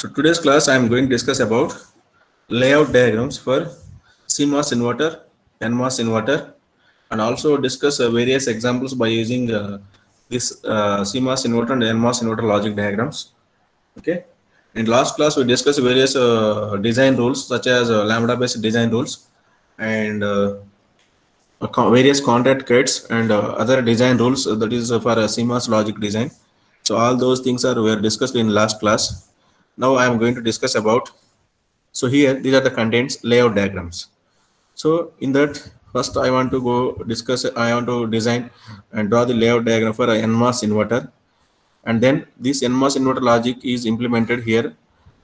So today's class I am going to discuss about layout diagrams for CMOS inverter, NMOS inverter, and also discuss various examples by using this CMOS inverter and NMOS inverter logic diagrams. Okay. In last class we discussed various design rules such as lambda based design rules and various contact kits and other design rules that is for CMOS logic design. So all those things were discussed in last class. Now I am going to discuss about. So here these are the contents layout diagrams. So in that first I want to go discuss. I want to design and draw the layout diagram for a NMOS inverter, and then this NMOS inverter logic is implemented here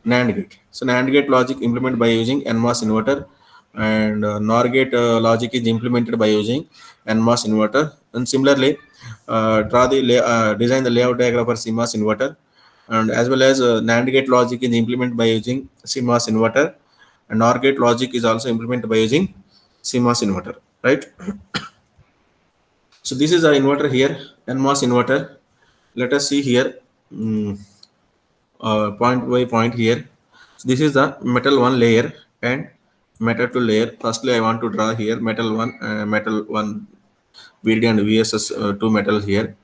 NAND gate. So NAND gate logic implemented by using NMOS inverter, and NOR gate logic is implemented by using NMOS inverter. And similarly, design the layout diagram for CMOS inverter, and as well as NAND gate logic is implemented by using CMOS inverter, and NOR gate logic is also implemented by using CMOS inverter, right? So this is our inverter here, NMOS inverter. Let us see here. mm, Point by point here. So this is the metal 1 layer and metal 2 layer. Firstly I want to draw here metal 1 VDD and VSS, two metals here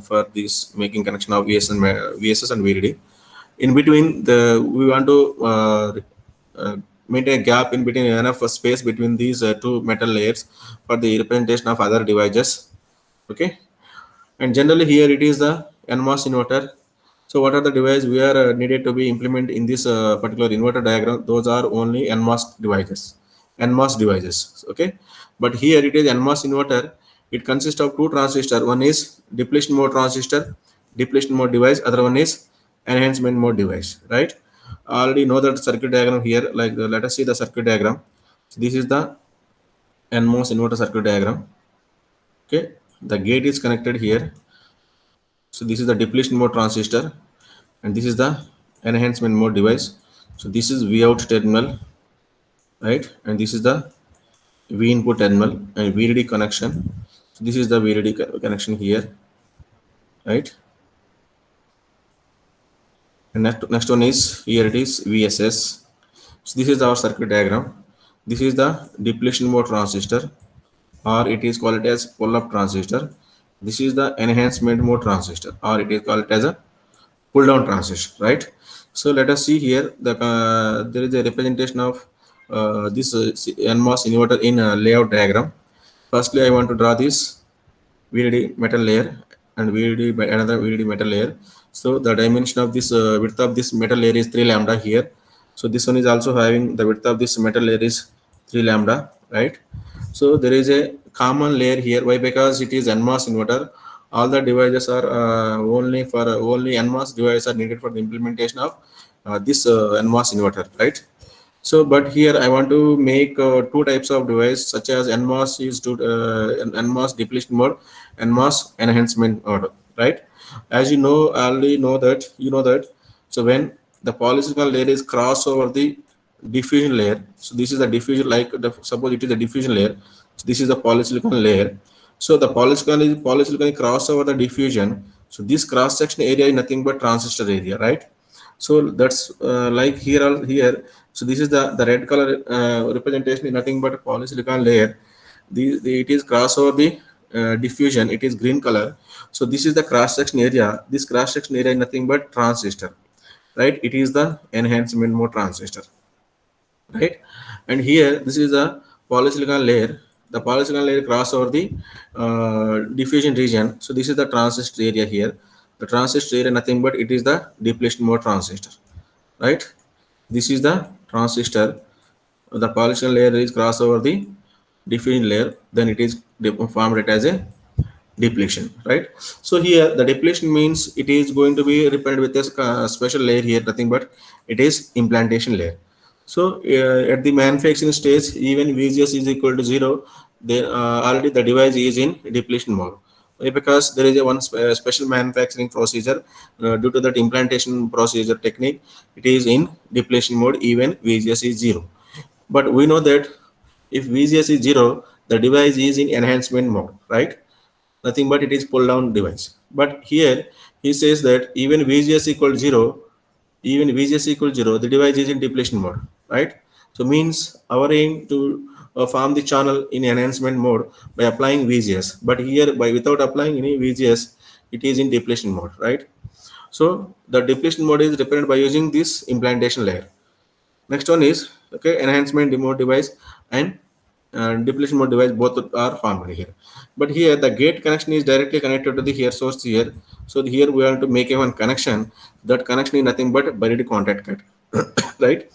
for this making connection of VSS and VDD. In between, we want to maintain a gap in between, enough space between these two metal layers for the representation of other devices. Okay. And generally here it is the NMOS inverter. So what are the devices we are needed to be implemented in this particular inverter diagram? Those are only NMOS devices. NMOS devices. Okay. But here it is NMOS inverter. It consists of two transistors. One is depletion mode transistor, depletion mode device. Other one is enhancement mode device. Right. Already know that circuit diagram here. Like let us see the circuit diagram. So this is the NMOS inverter circuit diagram. Okay. The gate is connected here. So this is the depletion mode transistor, and this is the enhancement mode device. So this is V out terminal, right? And this is the V input terminal and VDD connection. So this is the VDD connection here, right? And next one is here, it is VSS. So this is our circuit diagram. This is the depletion mode transistor, or it is called as pull-up transistor. This is the enhancement mode transistor, or it is called as a pull down transistor, right? So let us see here there is a representation of this NMOS inverter in a layout diagram. Firstly I want to draw this VDD metal layer and another VDD metal layer. So the dimension of this width of this metal layer is 3 lambda here. So this one is also having the width of this metal layer is 3 lambda, right? So there is a common layer here. Why? Because it is NMOS inverter. All the devices are only NMOS devices are needed for the implementation of this NMOS inverter, right? So, but here I want to make two types of device, such as NMOS is to NMOS depletion mode, NMOS enhancement mode, right? As you know, I already know that So when the polysilicon layer is cross over the diffusion layer, so this is the diffusion, like suppose it is a diffusion layer. So this is the polysilicon layer. So the polysilicon cross over the diffusion. So this cross section area is nothing but transistor area, right? So that's like here. So this is the red color representation is nothing but polysilicon layer. It is cross over the diffusion. It is green color. So this is the cross section area. This cross section area is nothing but transistor, right? It is the enhancement mode transistor, right? And here this is the polysilicon layer. The polysilicon layer cross over the diffusion region. So this is the transistor area here. The transistor area nothing but it is the depletion mode transistor, right? This is the transistor. The polysilicon layer is cross over the diffusion layer, then it is formed it as a depletion, right? So here the depletion means it is going to be repaired with a special layer here, nothing but it is implantation layer. So at the manufacturing stage, even VGS is equal to 0, then already the device is in depletion mode. Why? Because there is a special manufacturing procedure due to that implantation procedure technique, it is in depletion mode even VGS is 0. But we know that if VGS is 0, the device is in enhancement mode, right? Nothing but it is pull down device. But here he says that even VGS equal to 0, even VGS equal 0, the device is in depletion mode, right? So means our aim to form the channel in enhancement mode by applying VGS, but here by without applying any VGS, it is in depletion mode, right? So the depletion mode is represented by using this implantation layer. Next one is okay, enhancement mode device and depletion mode device, both are formed here. But here the gate connection is directly connected to the here source here. So here we want to make a one connection. That connection is nothing but buried contact cut, right?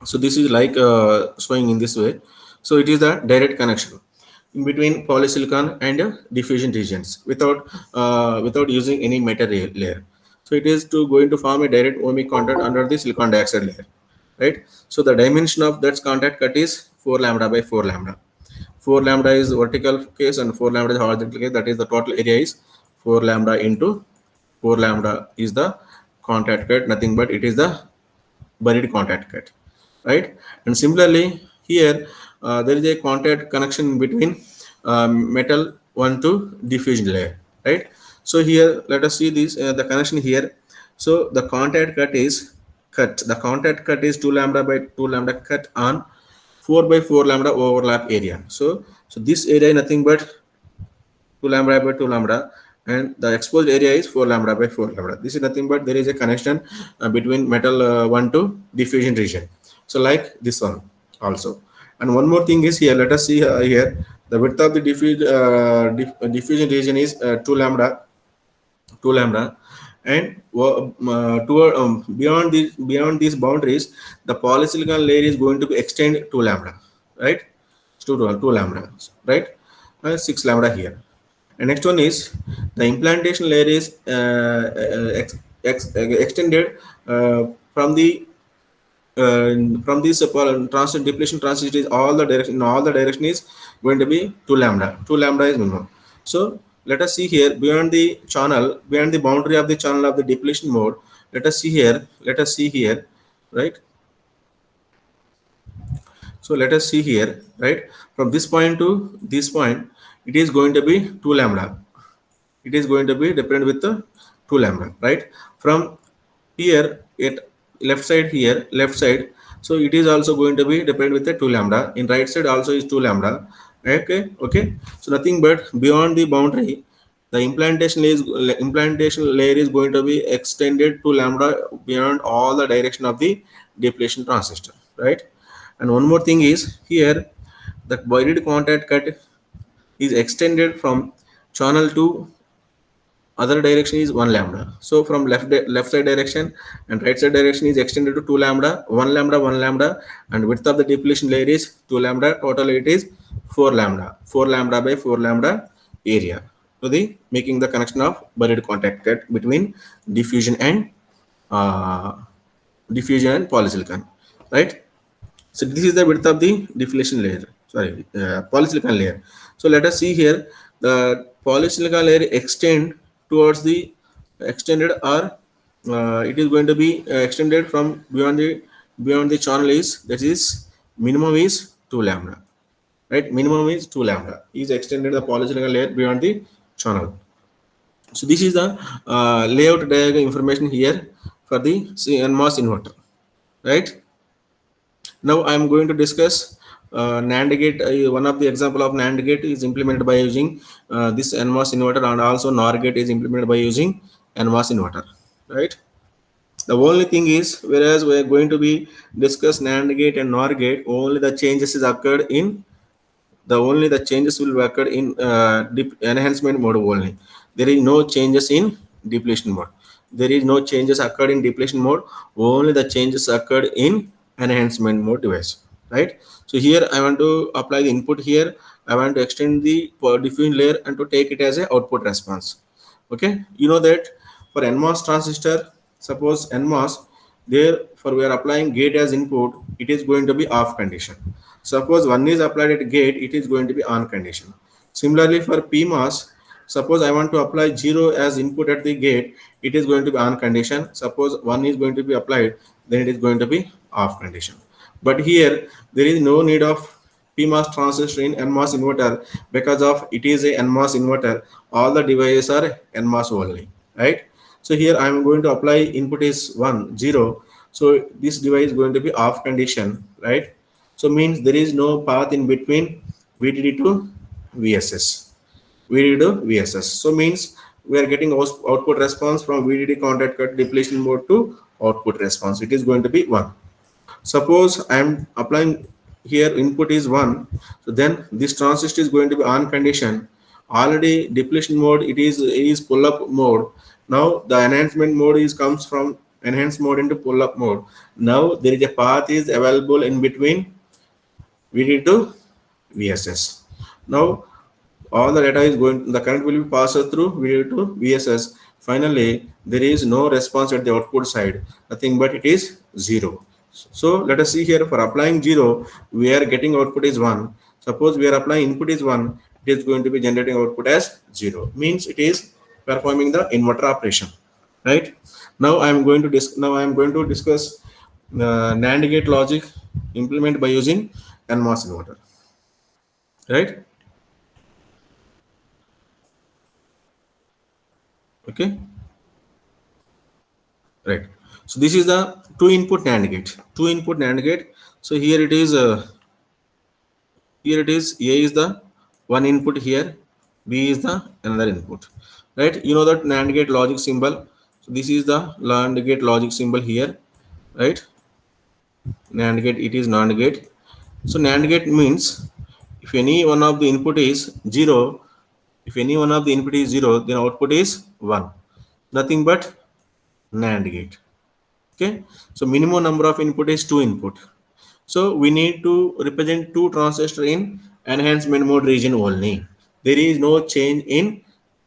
So this is like showing in this way. So it is the direct connection in between polysilicon and diffusion regions without using any metal layer. So it is to going to form a direct ohmic contact under the silicon dioxide layer, right? So the dimension of that contact cut is 4 lambda by 4 lambda. 4 lambda is vertical case and 4 lambda is horizontal case. That is the total area is 4 lambda into 4 lambda is the contact cut, nothing but it is the buried contact cut, right? And similarly here there is a contact connection between metal 1 to diffusion layer, right? So here let us see this the connection here. So the contact cut is cut. The contact cut is 2 lambda by 2 lambda cut on 4 by 4 lambda overlap area. So this area is nothing but 2 lambda by 2 lambda, and the exposed area is 4 lambda by 4 lambda. This is nothing but there is a connection between metal 1 to diffusion region. So like this one also. And one more thing is here, let us see here the width of the diffusion region is 2 lambda, 2 lambda, and toward beyond these boundaries the polysilicon layer is going to be extend 2 lambda, right? 2 lambda, right? 6 lambda here. And next one is the implantation layer is extended from this transient depletion transistor is all the direction, in all the direction is going to be 2 lambda. 2 lambda is minimum. So let us see here beyond the channel, beyond the boundary of the channel of the depletion mode. Let us see here. Let us see here, right? So let us see here, right? From this point to this point, it is going to be 2 lambda. It is going to be dependent with the 2 lambda, right? From here at left side here, left side, so it is also going to be dependent with the 2 lambda. In right side also is 2 lambda. Okay. So nothing but beyond the boundary, the implantation layer is going to be extended to lambda beyond all the direction of the depletion transistor, right? And one more thing is here the buried contact cut is extended from channel to other direction is 1 lambda. So from left side direction and right side direction is extended to 2 lambda, 1 lambda, 1 lambda, and width of the depletion layer is 2 lambda. Total it is 4 lambda, 4 lambda by 4 lambda area. So the making the connection of buried contact cut between diffusion and polysilicon, right? So this is the width of the depletion layer. Sorry, polysilicon layer. So let us see here the polysilicon layer extend towards the extended or it is going to be extended from beyond the channel is, that is minimum is 2 lambda, right? Minimum is 2 lambda is extended the polysilicon layer beyond the channel. So this is the layout diagram information here for the NMOS inverter, right? Now I am going to discuss NAND gate. One of the example of NAND gate is implemented by using this NMOS inverter, and also NOR gate is implemented by using NMOS inverter, right? The only thing is, whereas we are going to be discuss NAND gate and NOR gate, only the changes is occurred in only the changes will occur in enhancement mode only. There is no changes in depletion mode. There is no changes occurred in depletion mode. Only the changes occurred in enhancement mode device, right? So here I want to apply the input here. I want to extend the diffusion layer and to take it as a output response. Okay, you know that for NMOS transistor, suppose NMOS, there for we are applying gate as input, it is going to be off condition. Suppose one is applied at gate, it is going to be on condition. Similarly for PMOS, suppose I want to apply 0 as input at the gate, it is going to be on condition. Suppose 1 is going to be applied, then it is going to be off condition. But here there is no need of PMOS transistor in NMOS inverter, because of it is a NMOS inverter, all the devices are NMOS only, right? So here I am going to apply input is 1 0. So this device is going to be off condition, right? So means there is no path in between VDD to VSS. VDD to VSS. So means we are getting output response from VDD contact cut depletion mode to output response. It is going to be 1. Suppose I am applying here input is 1, so then this transistor is going to be on condition. Already depletion mode, it is pull up mode. Now the enhancement mode is comes from enhanced mode into pull up mode. Now there is a path is available in between VDD to VSS. Now all the data is going, the current will be passed through VDD to VSS. Finally there is no response at the output side, nothing but it is 0. So let us see here, for applying 0 we are getting output is 1. Suppose we are applying input is 1, it is going to be generating output as 0, means it is performing the inverter operation, right? Now I am going to discuss NAND gate logic implement by using NMOS inverter, right? Okay, right. So this is the two input NAND gate. Two input NAND gate. So here it is. Here it is. A is the one input here. B is the another input. Right. You know that NAND gate logic symbol. So this is the NAND gate logic symbol here. Right. NAND gate. It is NAND gate. So NAND gate means if any one of the input is 0, if any one of the input is 0, then output is 1. Nothing but NAND gate. Okay, so minimum number of input is 2 input. So we need to represent 2 transistor in enhancement mode region only. There is no change in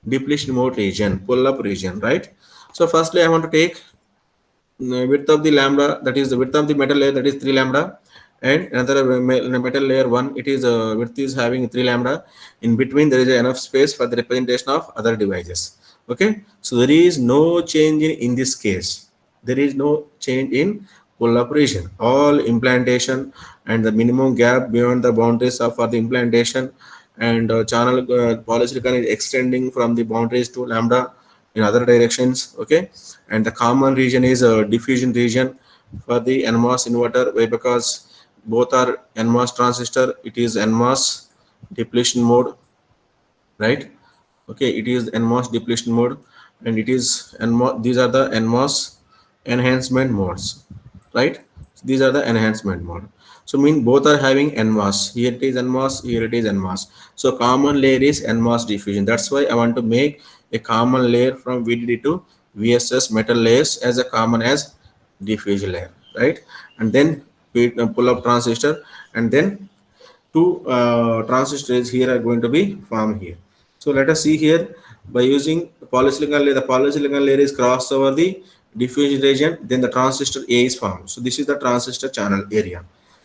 depletion mode region, pull up region, right? So firstly I want to take width of the lambda, that is the width of the metal layer, that is 3 lambda, and another metal layer 1, it is width is having 3 lambda. In between there is enough space for the representation of other devices. Okay, so there is no change in this case. There is no change in pull up region. All implantation and the minimum gap beyond the boundaries of for the implantation, and channel polysilicon is extending from the boundaries to lambda in other directions. Okay, and the common region is a diffusion region for the NMOS inverter. Why? Because both are NMOS transistor, it is NMOS depletion mode, right? Okay, it is NMOS depletion mode, and it is NMOS, these are the NMOS enhancement modes, right? These are the enhancement mode. So mean both are having NMOS. Here it is NMOS, here it is NMOS. So common layer is NMOS diffusion. That's why I want to make a common layer from VDD to VSS metal layers as a common as diffusion layer, right? And then we pull up transistor, and then two transistors here are going to be formed here. So let us see here, by using polysilicon layer, the polysilicon layer is crossed over the diffusion region, then the transistor A is formed. So this is the transistor channel area.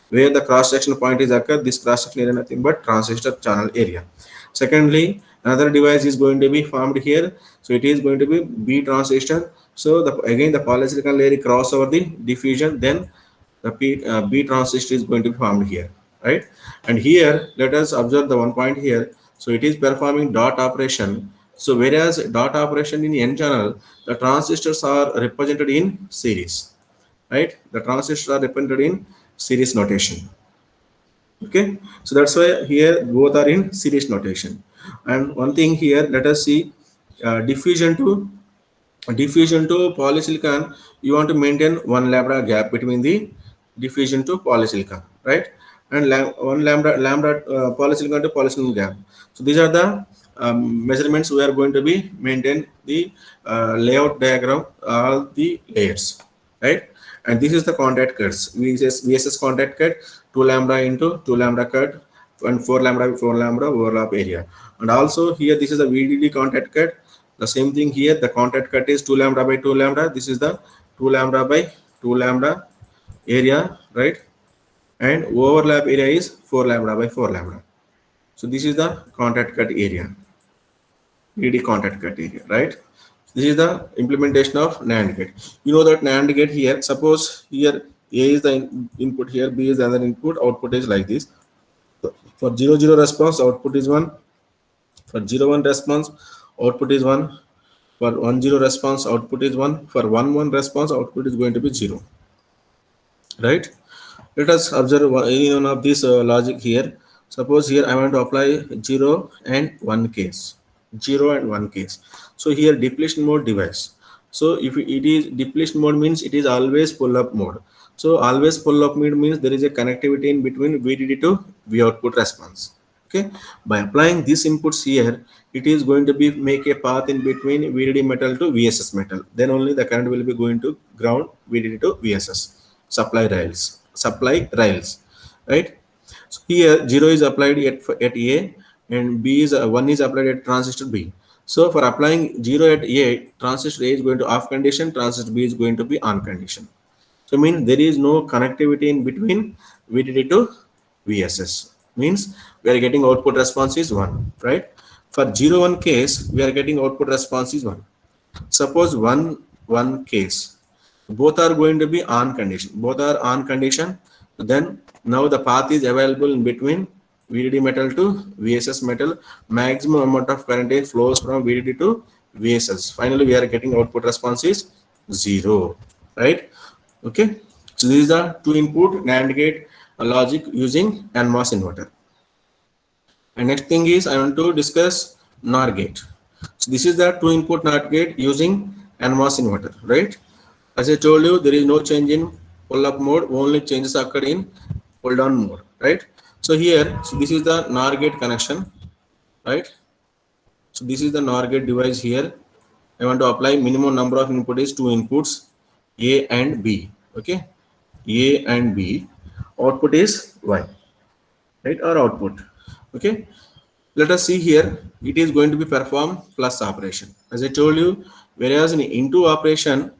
Where the cross section point is occurred, this cross section area nothing but transistor channel area. Secondly, another device is going to be formed here. So it is going to be B transistor. So again the polysilicon layer cross over the diffusion, then the B transistor is going to be formed here, right? And here let us observe the one point here. So it is performing dot operation. So whereas dot operation in N channel, the transistors are represented in series, right? The transistors are represented in series notation. Okay, so that's why here both are in series notation. And one thing here, let us see diffusion to polysilicon. You want to maintain 1 lambda gap between the diffusion to polysilicon, right? And 1 lambda polysilicon to polysilicon gap. So these are the measurements we are going to be maintain the layout diagram, all the layers, right? And this is the contact cuts. VSS contact cut, 2 lambda into 2 lambda cut, and 4 lambda 4 lambda overlap area. And also here this is the VDD contact cut. The same thing here, the contact cut is 2 lambda by 2 lambda. This is the 2 lambda by 2 lambda area, right? And overlap area is 4 lambda by 4 lambda. So this is the contact cut area, VDD contact cut area, right? This is the implementation of NAND gate. You know that NAND gate here, suppose here A is the input, here B is the other input, output is like this. For 0 0 response, output is 1. For 0 1 response, output is 1. For 1 0 response, output is 1. For 1 1 response, output is going to be 0. Right? Let us observe any one of this logic here. Suppose here I want to apply 0 and 1 case. 0 and 1 case. So here depletion mode device. So if it is depletion mode, means it is always pull up mode. So always pull up mode means there is a connectivity in between VDD to V output response. Okay, by applying these inputs here, it is going to be make a path in between VDD metal to VSS metal. Then only the current will be going to ground VDD to VSS supply rails, right? So here 0 is applied at A, and B is 1 is applied at transistor B. So for applying 0 at A, transistor A is going to off condition, transistor B is going to be on condition. So means there is no connectivity in between VDD to VSS. Means we are getting output response is 1, right? For 0 1 case, we are getting output response is 1. Suppose 1 1 case, both are going to be on condition. Both are on condition. Then now the path is available in between VDD metal to VSS metal. Maximum amount of current flows from VDD to VSS. Finally, we are getting output response is 0, right? Okay, so these are two input NAND gate logic using NMOS inverter. And next thing is I want to discuss NOR gate. So this is the two input NOR gate using NMOS inverter, right? As I told you, there is no change in pull up mode, only changes occur in pull down mode, right? So here, so this is the NOR gate connection, right? So this is the NOR gate device here. I want to apply minimum number of input is 2 inputs, A and B. Okay, A and B. Output is Y, right? Or output. Okay. Let us see here. It is going to be perform plus operation. As I told you, whereas in into operation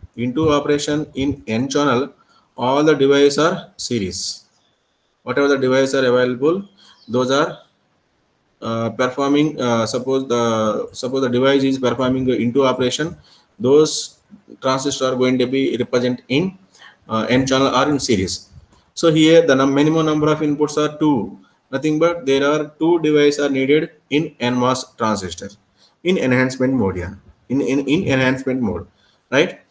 in N channel, all the devices are series. Whatever the devices are available, those are performing. Suppose the device is performing into operation, those transistors are going to be represent in N channel or in series. So here the minimum number of inputs are 2. Nothing but there are 2 devices are needed in NMOS transistor in enhancement mode. Yeah, in enhancement mode, right?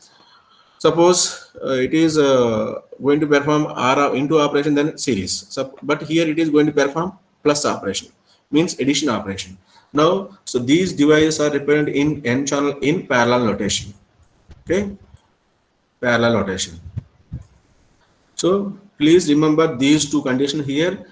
Suppose it is going to perform R into operation, then series. So, but here it is going to perform plus operation, means addition operation. Now, so these devices are represented in N channel in parallel notation. Okay, parallel notation. So please remember these two conditions here: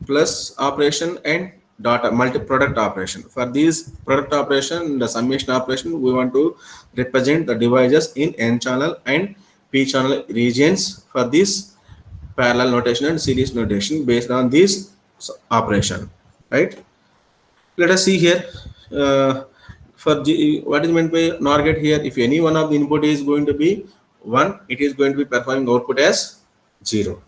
plus operation and dot multi-product operation. For these product operation, the summation operation, we want to represent the devices in N channel and P channel regions for this parallel notation and series notation based on this operation, right? Let us see here. What is meant by NOR gate here? If any one of the input is going to be 1, it is going to be performing output as 0,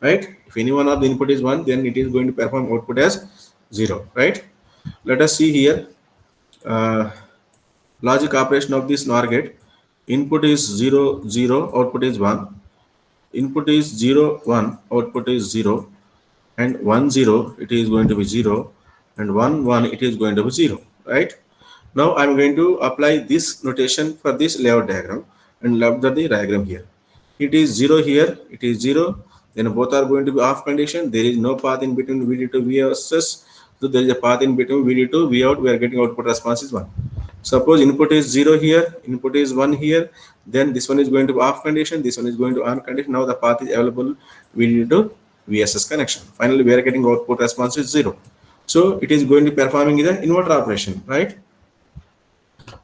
right? If any one of the input is 1, then it is going to perform output as 0, right? Let us see here. Logic operation of this NOR gate. Input is 0 0, output is 1. Input is 0 1, output is 0, and 1 0, it is going to be 0, and 1 1, it is going to be 0, right? Now I'm going to apply this notation for this layout diagram and love the diagram here. It is 0 here, it is 0, then both are going to be off condition. There is no path in between VD to VSS, so there is a path in between VD to V out. We are getting output response is 1. Suppose input is 0 here, input is 1 here, then this one is going to be off condition, this one is going to on condition. Now the path is available VD to VSS connection. Finally, we are getting output response is 0. So it is going to be performing the inverter operation, right?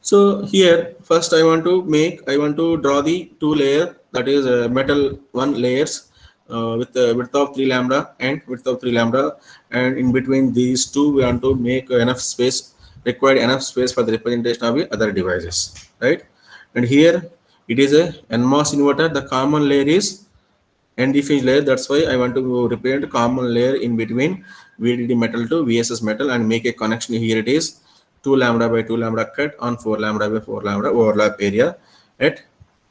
So here first I want to draw the 2 layer, that is metal 1 layers with the width of 3 lambda and width of 3 lambda, and in between these two we want to make enough space, required enough space for the representation of the other devices, right? And here it is a NMOS inverter. The common layer is ND layer. That's why I want to represent common layer in between VDD metal to VSS metal and make a connection. Here it is 2 lambda by 2 lambda cut on 4 lambda by 4 lambda overlap area at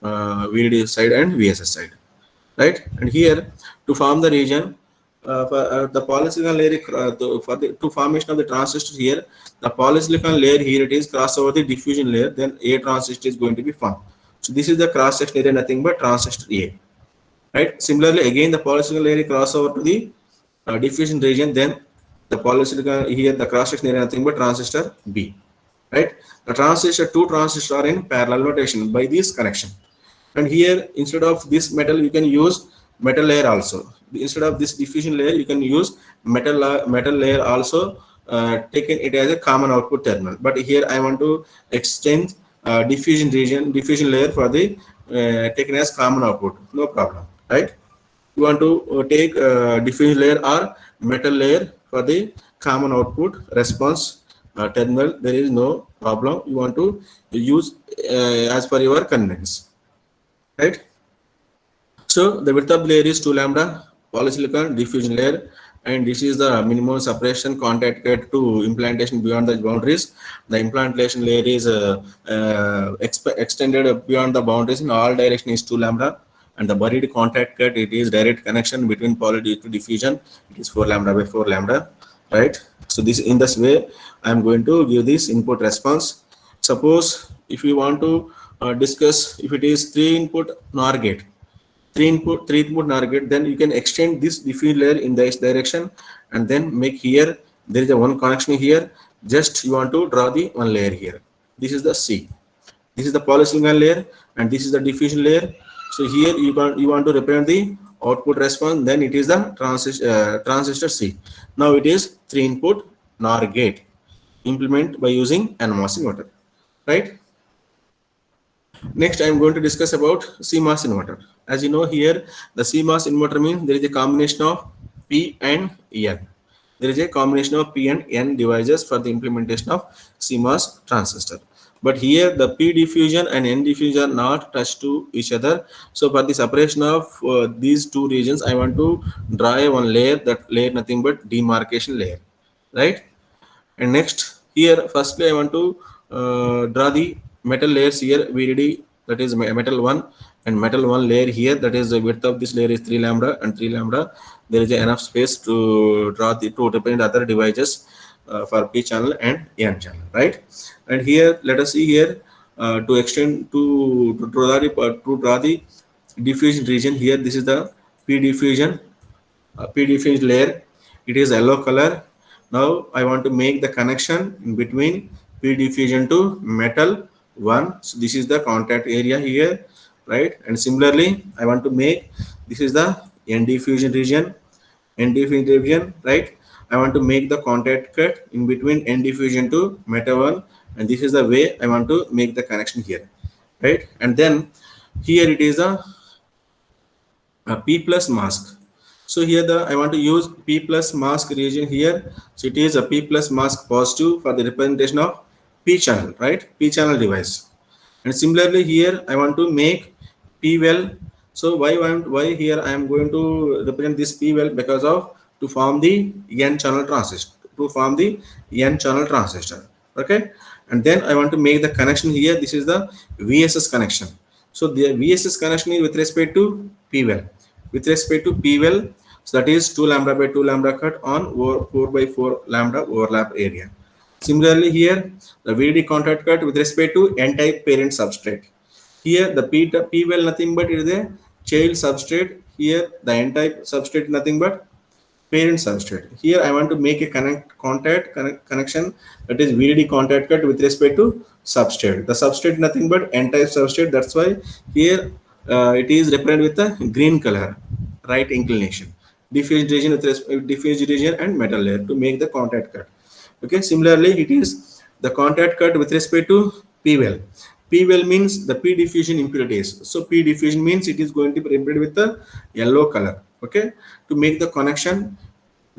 VDD side and VSS side, right? And here to form the region, the polysilicon layer to formation of the transistor here, the polysilicon layer here it is cross over the diffusion layer, then a transistor is going to be formed. So this is the cross section area, nothing but transistor A, right? Similarly, again the polysilicon layer cross over to the diffusion region, then the polysilicon here the cross section area nothing but transistor B, right? The transistor, two transistors are in parallel rotation by this connection. And here instead of this metal you can use metal layer also. Instead of this diffusion layer you can use metal layer also, taken it as a common output terminal. But here I want to exchange diffusion layer for the taken as common output, no problem, right? You want to take diffusion layer or metal layer for the common output response terminal, there is no problem. You want to use as per your convenience, right? So the width of the layer is 2 lambda polysilicon diffusion layer, and this is the minimum separation contacted to implantation beyond the boundaries. The implantation layer is extended beyond the boundaries in all direction is 2 lambda, and the buried contact cut it is direct connection between poly to diffusion, it is 4 lambda by 4 lambda, right? So this in this way I am going to give this input response. Suppose if you want to discuss if it is 3 input NOR gate, three input NOR gate, then you can extend this diffusion layer in this direction and then make here there is a one connection here, just you want to draw the one layer here. This is the C, this is the polysilicon layer, and this is the diffusion layer. So here you want to represent the output response, then it is the transistor C. Now it is 3 input NOR gate, implement by using NMOS inverter, right? Next, I am going to discuss about CMOS inverter. As you know here, the CMOS inverter means there is a combination of P and N. There is a combination of P and N devices for the implementation of CMOS transistor. But here the P diffusion and N diffusion are not touched to each other. So for the separation of these two regions, I want to draw a one layer, that layer nothing but demarcation layer, right? And next here firstly I want to draw the metal layers here, VDD, that is metal 1 and metal 1 layer here, that is the width of this layer is 3 lambda and 3 lambda. There is enough space to draw the to represent other devices for P channel and N channel, right? And here let us see here to extend to draw the diffusion region here. This is the P diffusion layer, it is yellow color. Now I want to make the connection in between P diffusion to metal 1. So this is the contact area here, right? And similarly I want to make, this is the N diffusion region, right? I want to make the contact cut in between N diffusion to metal 1, and this is the way I want to make the connection here, right? And then here it is a P plus mask. So here I want to use P plus mask region here. So it is a P plus mask positive for the representation of P channel, right? P channel device. And similarly here I want to make P well. So why here I am going to represent this P well, because of to form the N channel transistor, okay? And then I want to make the connection here. This is the VSS connection. So the VSS connection is with respect to P well. With respect to P well, so that is 2 lambda by 2 lambda cut on 4 by 4 lambda overlap area. Similarly here the VD contact cut with respect to N-type parent substrate. Here the P well nothing but it is a child substrate. Here the N-type substrate nothing but parent substrate. Here I want to make a connection, that is VDD contact cut with respect to substrate. The substrate nothing but N-type substrate. That's why here it is represented with a green color, right inclination. Diffused region with diffused region and metal layer to make the contact cut. Okay. Similarly, it is the contact cut with respect to P well. P well means the P diffusion impurities. So P diffusion means it is going to be represented with the yellow color. Okay, to make the connection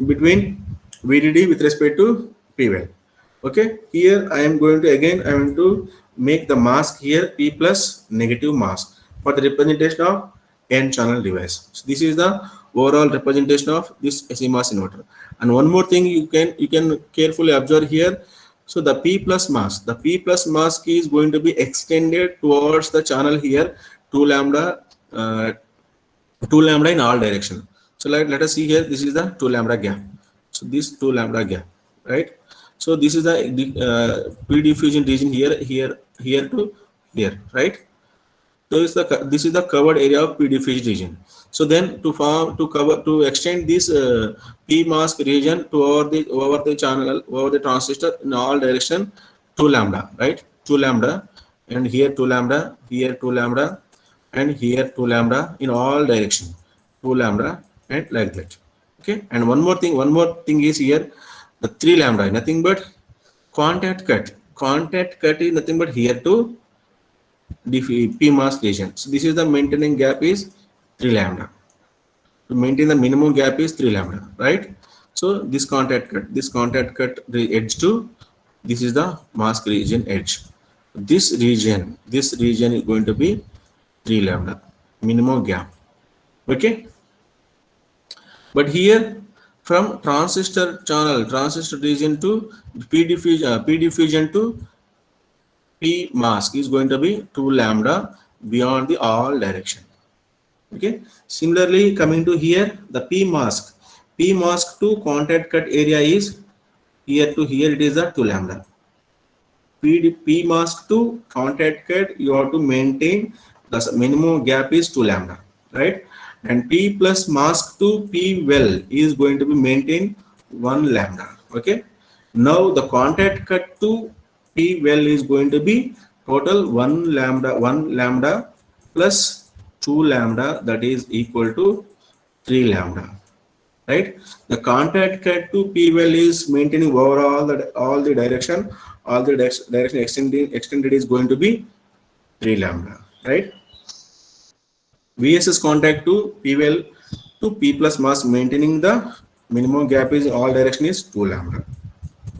between VDD with respect to P well. Okay, here I am going to make the mask here P plus negative mask for the representation of N channel device. So this is the overall representation of this CMOS inverter. And one more thing you can carefully observe here. So the P plus mask is going to be extended towards the channel here 2 lambda in all direction. So let us see here, this is the 2 lambda gap. So this 2 lambda gap, right? So this is the p diffusion region here, here to here, right? So this is the covered area of p diffusion region. So then to cover to extend this p mask region to over the channel, over the transistor in all direction, 2 lambda, right? 2 lambda, and here 2 lambda, here 2 lambda, and here 2 lambda in all direction, 2 lambda, and like that. Okay, and one more thing is here, the 3 lambda, nothing but contact cut. Contact cut is nothing but here to p mask region. So this is the maintaining gap is 3 lambda. To maintain the minimum gap is 3 lambda, right? So this contact cut the edge to, this is the mask region edge. This region is going to be 3 lambda minimum gap. Okay, but here from transistor channel, transistor region to p diffusion to p mask is going to be 2 lambda beyond the all direction. Okay, similarly coming to here, the p mask to contact cut area is here to here, it is a 2 lambda. p mask to contact cut, you have to maintain the minimum gap is 2 lambda, right? And p plus mask to p well is going to be maintained 1 lambda. Okay, now the contact cut to p well is going to be total 1 lambda plus 2 lambda, that is equal to 3 lambda, right? The contact cut to p well is maintaining overall that all the direction, direction extended is going to be 3 lambda, right? VSS contact to p well to p plus mask maintaining the minimum gap is all direction is 2 lambda.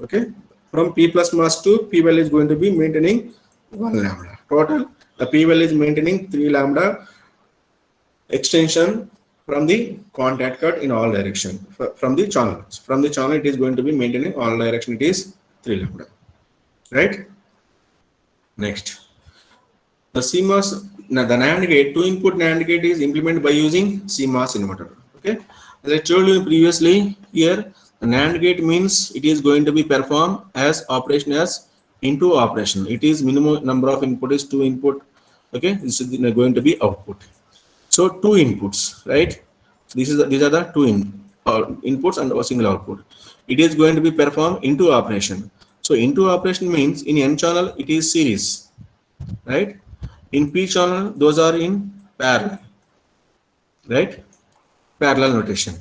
Okay, from p plus mask to p well is going to be maintaining 1 lambda. Total the p well is maintaining 3 lambda extension from the contact cut in all direction. From the channel it is going to be maintaining all direction, it is 3 lambda, right? Next, the CMOS, now the NAND gate, 2 input NAND gate is implemented by using CMOS inverter. Okay, as I told you previously, here the NAND gate means it is going to be performed as operation as into operation. It is minimum number of input is 2 input. Okay, this is going to be output. So 2 inputs, right? These are the 2 inputs and a single output. It is going to be performed into operation. So into operation means in N channel it is series, right? In P channel those are in parallel, right? Parallel notation.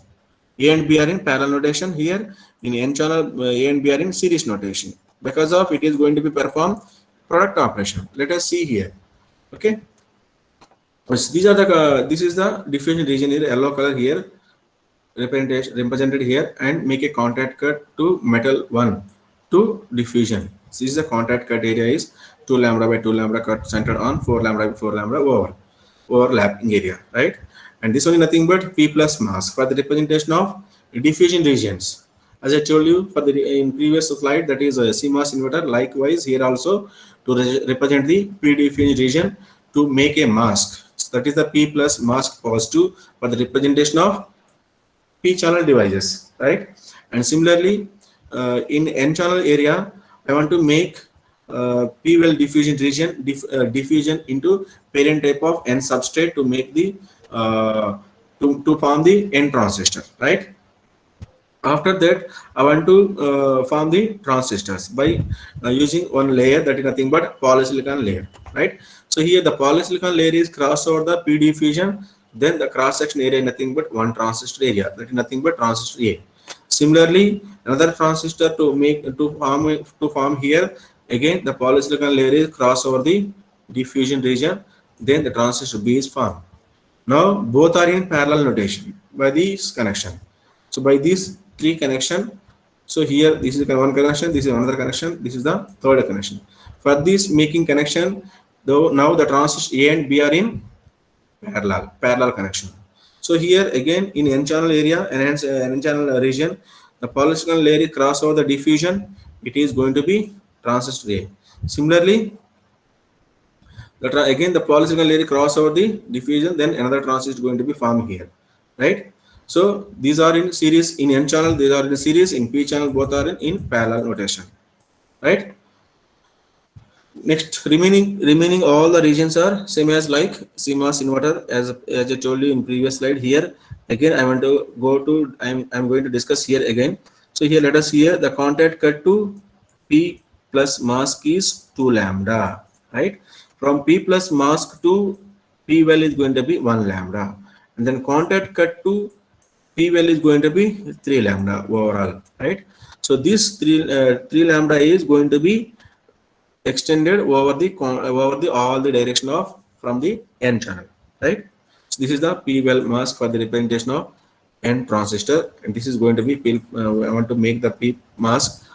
A and B are in parallel notation. Here in N channel A and B are in series notation. Because of it is going to be performed product operation. Let us see here. Okay. These are the this is the diffusion region here, yellow color here represented here, and make a contact cut to metal 1 to diffusion. This is the contact cut area is 2 lambda by 2 lambda cut centered on 4 lambda by 4 lambda overlapping area, right? And this one is nothing but p plus mask for the representation of diffusion regions. As I told you for the in previous slide, that is a CMOS inverter. Likewise here also to represent the p diffusion region to make a mask. So that is the p plus mask positive for the representation of p channel devices, right? And similarly in n channel area I want to make p well diffusion region diffusion into parent type of n substrate to make the to form the n transistor, right? After that I want to form the transistors by using one layer, that is nothing but polysilicon layer, right? So here the polysilicon layer is cross over the p diffusion, then the cross section area is nothing but one transistor area, that is nothing but transistor A. Similarly another transistor to form here, again the polysilicon layer is cross over the diffusion region, then the transistor B is formed. Now both are in parallel notation by this connection. So by these 3 connection, so here this is one connection, this is another connection, this is the third connection. For this making connection, though now the transistor A and B are in parallel connection. So here again in n channel area and hence n channel region, the polysilicon layer is cross over the diffusion, it is going to be transistor A. Similarly again the polysilicon layer cross over the diffusion, then another transistor is going to be formed here, right? So these are in series in n channel, these are in series in p channel, both are in parallel notation, right? Next, remaining all the regions are same as like CMOS inverter, as I told you in previous slide. Here again I want to go to, I'm going to discuss here again. So here let us hear the contact cut to P plus mask is 2 lambda, right? From P plus mask to P well is going to be 1 lambda, and then contact cut to P well is going to be 3 lambda overall, right? So this 3 lambda is going to be extended over the all the direction of from the n channel, right? So this is the P well mask for the representation of n transistor, and this is going to be I want to make the P mask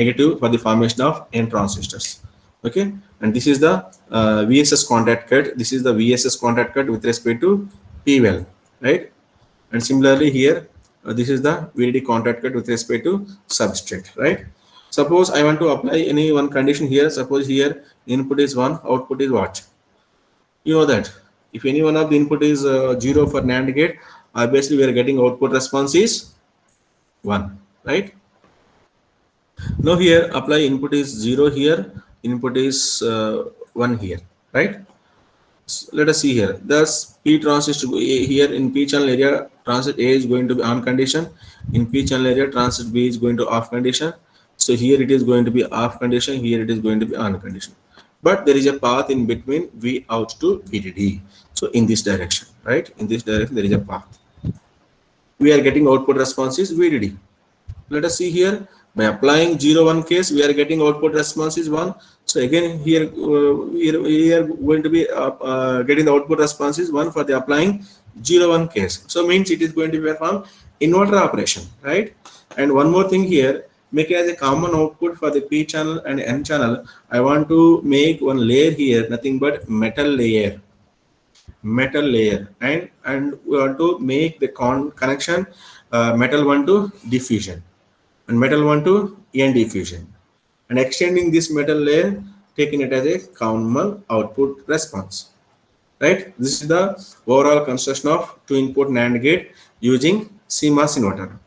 negative for the formation of n transistors, okay? And this is the VSS contact cut. This is the VSS contact cut with respect to P well, right? And similarly here, this is the VDD contact cut with respect to substrate, right? Suppose I want to apply any one condition here. Suppose here input is 1, output is what? You know that if any one of the input is 0 for NAND gate, obviously we are getting output response is 1, right? Now here apply input is 0 here, input is 1 here, right? So let us see here. Thus P transistor here in P channel area, transistor A is going to be on condition. In P channel area, transistor B is going to off condition. So here it is going to be off condition, here it is going to be on condition. But there is a path in between V out to VDD. So in this direction, right? In this direction there is a path. We are getting output response is VDD. Let us see here, by applying 0 1 case we are getting output response is 1. So again here we are going to be getting the output response is 1 for the applying 0 1 case. So means it is going to perform inverter operation, right? And one more thing here, make it as a common output for the P channel and N channel. I want to make one layer here, nothing but metal layer, and we want to make the connection metal 1 to diffusion and metal 1 to n diffusion, and extending this metal layer, taking it as a common output response, right? This is the overall construction of 2-input NAND gate using CMOS inverter.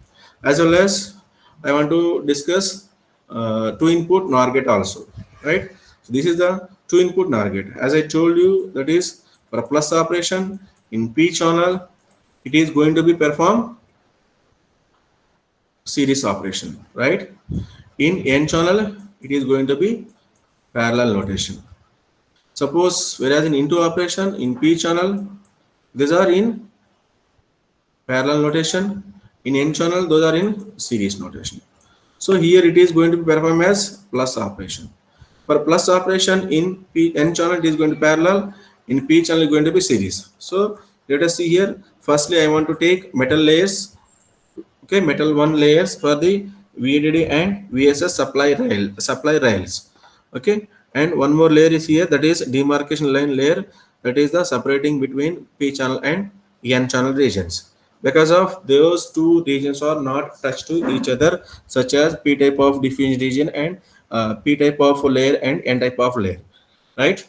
As well as I want to discuss 2-input NOR gate also, right? So this is the 2-input NOR gate. As I told you, that is for a plus operation in P channel, it is going to be performed series operation, right? In n channel it is going to be parallel notation. Suppose whereas in into operation in P channel, these are in parallel notation, in n channel those are in series notation. So here it is going to be performed as plus operation. For plus operation in n channel it is going to be parallel, in P channel is going to be series. So let us see here. Firstly I want to take metal layers, okay, metal 1 layers for the VDD and VSS supply rails, okay, and one more layer is here, that is demarcation line layer, that is the separating between P channel and n channel regions. Because of those two regions are not touched to each other, such as P type of diffusion region and P type of layer and n type of layer, right?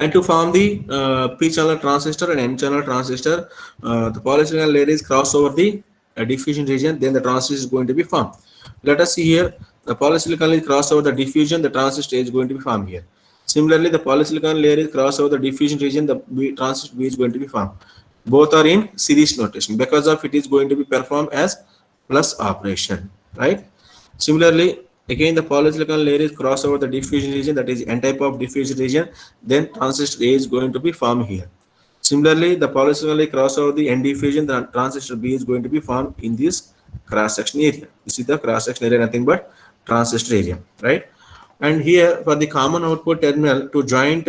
And to form the P channel transistor and N channel transistor, the polysilicon layer is crossed over the diffusion region, then the transistor is going to be formed. Let us see here, the polysilicon is crossed over the diffusion, the transistor is going to be formed here. Similarly, the polysilicon layer is crossed over the diffusion region, the transistor B is going to be formed. Both are in series notation, because of it is going to be performed as plus operation, right? Similarly, again the polysilicon layer is crossed over the diffusion region, that is n type of diffusion region, then transistor A is going to be formed here. Similarly, the polysilicon layer cross over the n diffusion, the transistor B is going to be formed in this cross section area. This is the cross section area, nothing but transistor area, right? And here for the common output terminal to joint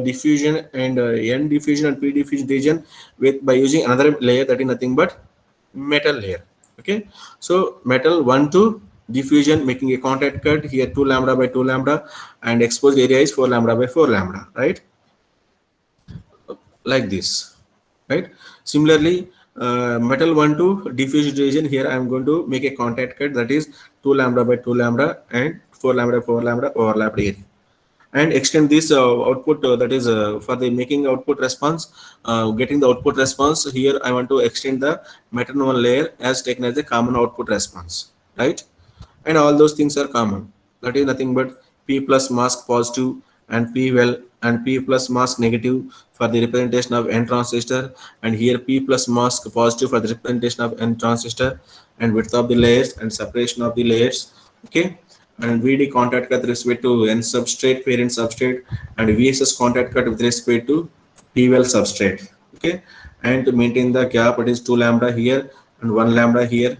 diffusion and n diffusion and P diffusion region with by using another layer, that is nothing but metal layer, okay? So metal 1 to diffusion, making a contact cut here 2 lambda by 2 lambda, and exposed area is 4 lambda by 4 lambda, right? Like this, right? Similarly, metal 1 to diffusion region, here I am going to make a contact cut, that is 2 lambda by 2 lambda and 4 lambda 4 lambda overlapped area. and extend this output, that is for the making output response, getting the output response. Here I want to extend the metronome layer as taken as a common output response, right? And all those things are common. That is nothing but p plus mask positive and p well and p plus mask negative for the representation of n transistor, and here p plus mask positive for the representation of n transistor, and width of the layers and separation of the layers. Okay, and vd contact cut with respect to n substrate parent substrate, and vss contact cut with respect to p well substrate. Okay, and to maintain the gap, it is 2 lambda here and 1 lambda here.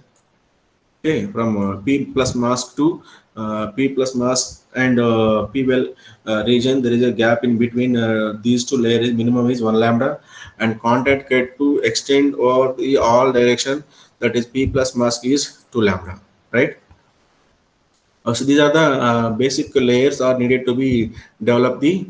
Okay, from p plus mask to p plus mask and p well region, there is a gap in between these two layers. Minimum is 1 lambda, and contact cut to extend over the all direction, that is p plus mask is 2 lambda, right? So these are the basic layers are needed to be develop the